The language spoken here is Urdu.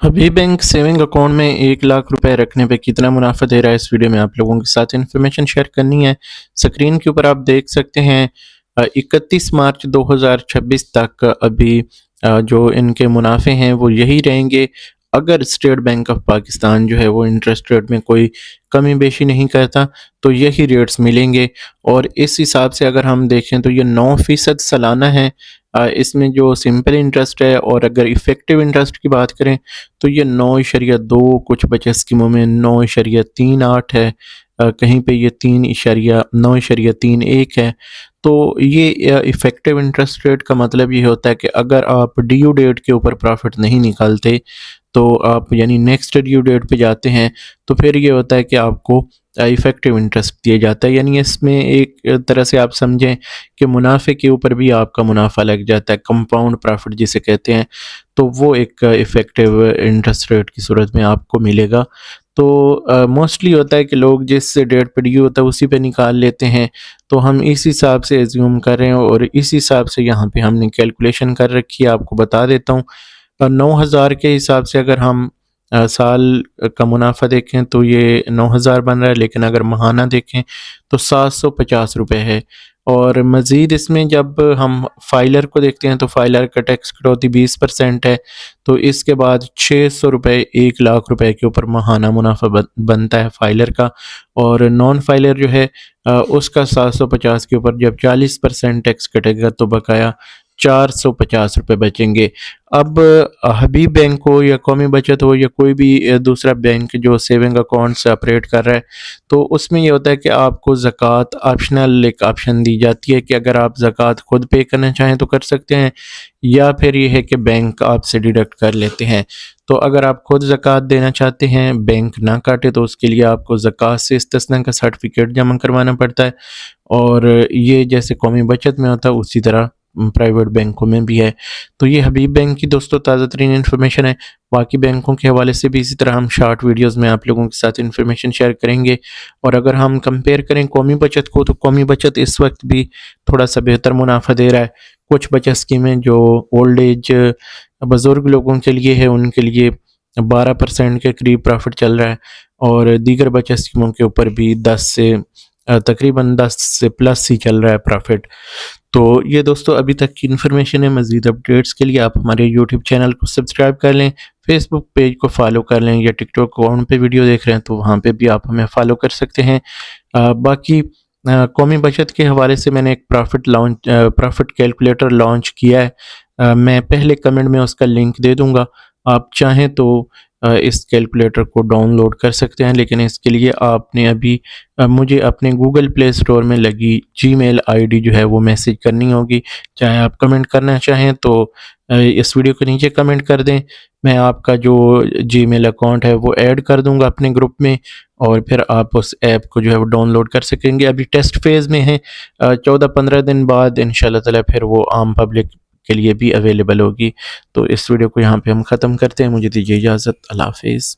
حبیب بینک سیونگ اکاؤنٹ میں 1 لاکھ روپے رکھنے پہ کتنا منافع دے رہا ہے، اس ویڈیو میں آپ لوگوں کے ساتھ انفارمیشن شیئر کرنی ہے۔ سکرین کے اوپر آپ دیکھ سکتے ہیں 31 مارچ 2026 تک ابھی جو ان کے منافع ہیں وہ یہی رہیں گے، اگر اسٹیٹ بینک آف پاکستان جو ہے وہ انٹرسٹ ریٹ میں کوئی کمی بیشی نہیں کرتا تو یہی ریٹس ملیں گے۔ اور اس حساب سے اگر ہم دیکھیں تو یہ 9% سالانہ ہے اس میں جو سمپل انٹرسٹ ہے، اور اگر ایفیکٹو انٹرسٹ کی بات کریں تو یہ 9.2، کچھ بچت اسکیموں میں 9.38 ہے، کہیں پہ یہ 9.31 ہے۔ تو یہ ایفیکٹو انٹرسٹ ریٹ کا مطلب یہ ہوتا ہے کہ اگر آپ ڈیو ڈیٹ کے اوپر پروفٹ نہیں نکالتے تو آپ یعنی نیکسٹ ڈیو ڈیٹ پہ جاتے ہیں تو پھر یہ ہوتا ہے کہ آپ کو ایفیکٹو انٹرسٹ دیا جاتا ہے، یعنی اس میں ایک طرح سے آپ سمجھیں کہ منافع کے اوپر بھی آپ کا منافع لگ جاتا ہے، کمپاؤنڈ پروفٹ جسے کہتے ہیں، تو وہ ایک ایفیکٹو انٹرسٹ ریٹ کی صورت میں آپ کو ملے گا۔ تو موسٹلی ہوتا ہے کہ لوگ جس ڈیٹ پہ ڈیو ہوتا ہے اسی پہ نکال لیتے ہیں، تو ہم اس حساب سے ایزیوم کر رہے ہیں اور اس حساب سے یہاں پہ ہم نے کیلکولیشن کر رکھی ہے، آپ کو بتا دیتا ہوں۔ 9,000 کے حساب سے اگر ہم سال کا منافع دیکھیں تو یہ 9,000 بن رہا ہے، لیکن اگر ماہانہ دیکھیں تو 750 روپے ہے۔ اور مزید اس میں جب ہم فائلر کو دیکھتے ہیں تو فائلر کا ٹیکس کٹوتی 20% ہے، تو اس کے بعد 600 روپے 1 لاکھ روپے کے اوپر ماہانہ منافع بنتا ہے فائلر کا، اور نان فائلر جو ہے اس کا 750 کے اوپر جب 40% ٹیکس کٹے گا تو بقایا 450 روپے بچیں گے۔ اب حبیب بینک ہو یا قومی بچت ہو یا کوئی بھی دوسرا بینک جو سیونگ اکاؤنٹ سے آپریٹ کر رہا ہے، تو اس میں یہ ہوتا ہے کہ آپ کو زکوٰۃ آپشنل ایک آپشن دی جاتی ہے کہ اگر آپ زکوٰۃ خود پے کرنا چاہیں تو کر سکتے ہیں، یا پھر یہ ہے کہ بینک آپ سے ڈیڈکٹ کر لیتے ہیں۔ تو اگر آپ خود زکوٰۃ دینا چاہتے ہیں، بینک نہ کاٹے، تو اس کے لیے آپ کو زکوٰۃ سے استثناء کا سرٹیفکیٹ جمع کروانا پڑتا ہے، اور یہ جیسے قومی بچت میں ہوتا ہے اسی طرح پرائیویٹ بینکوں میں بھی ہے۔ تو یہ حبیب بینک کی دوستوں تازہ ترین انفارمیشن ہے، باقی بینکوں کے حوالے سے بھی اسی طرح ہم شارٹ ویڈیوز میں آپ لوگوں کے ساتھ انفارمیشن شیئر کریں گے۔ اور اگر ہم کمپیئر کریں قومی بچت کو تو قومی بچت اس وقت بھی تھوڑا سا بہتر منافع دے رہا ہے۔ کچھ بچت اسکیمیں جو اولڈ ایج بزرگ لوگوں کے لیے ہے ان کے لیے 12% کے قریب پروفٹ چل رہا ہے، اور دیگر بچت اسکیموں کے اوپر بھی 10 سے تقریباً 10 سے پلس ہی چل رہا ہے پروفٹ۔ تو یہ دوستوں ابھی تک کی انفارمیشن ہے، مزید اپڈیٹس کے لیے آپ ہمارے یوٹیوب چینل کو سبسکرائب کر لیں، فیس بک پیج کو فالو کر لیں، یا ٹک ٹاک اکاؤنٹ پہ ویڈیو دیکھ رہے ہیں تو وہاں پہ بھی آپ ہمیں فالو کر سکتے ہیں۔ باقی قومی بچت کے حوالے سے میں نے ایک پروفٹ کیلکولیٹر لانچ کیا ہے، میں پہلے کمنٹ میں اس کا لنک دے دوں گا، آپ چاہیں تو اس کیلکولیٹر کو ڈاؤن لوڈ کر سکتے ہیں، لیکن اس کے لیے آپ نے ابھی مجھے اپنے گوگل پلے اسٹور میں لگی جی میل آئی ڈی جو ہے وہ میسیج کرنی ہوگی، چاہے آپ کمنٹ کرنا چاہیں تو اس ویڈیو کے نیچے کمنٹ کر دیں، میں آپ کا جو جی میل اکاؤنٹ ہے وہ ایڈ کر دوں گا اپنے گروپ میں، اور پھر آپ اس ایپ کو جو ہے وہ ڈاؤن لوڈ کر سکیں گے۔ ابھی ٹیسٹ فیز میں ہیں، 14-15 دن بعد انشاءاللہ تعالی پھر وہ عام پبلک کے لیے بھی اویلیبل ہوگی۔ تو اس ویڈیو کو یہاں پہ ہم ختم کرتے ہیں، مجھے دیجیے اجازت، اللہ حافظ۔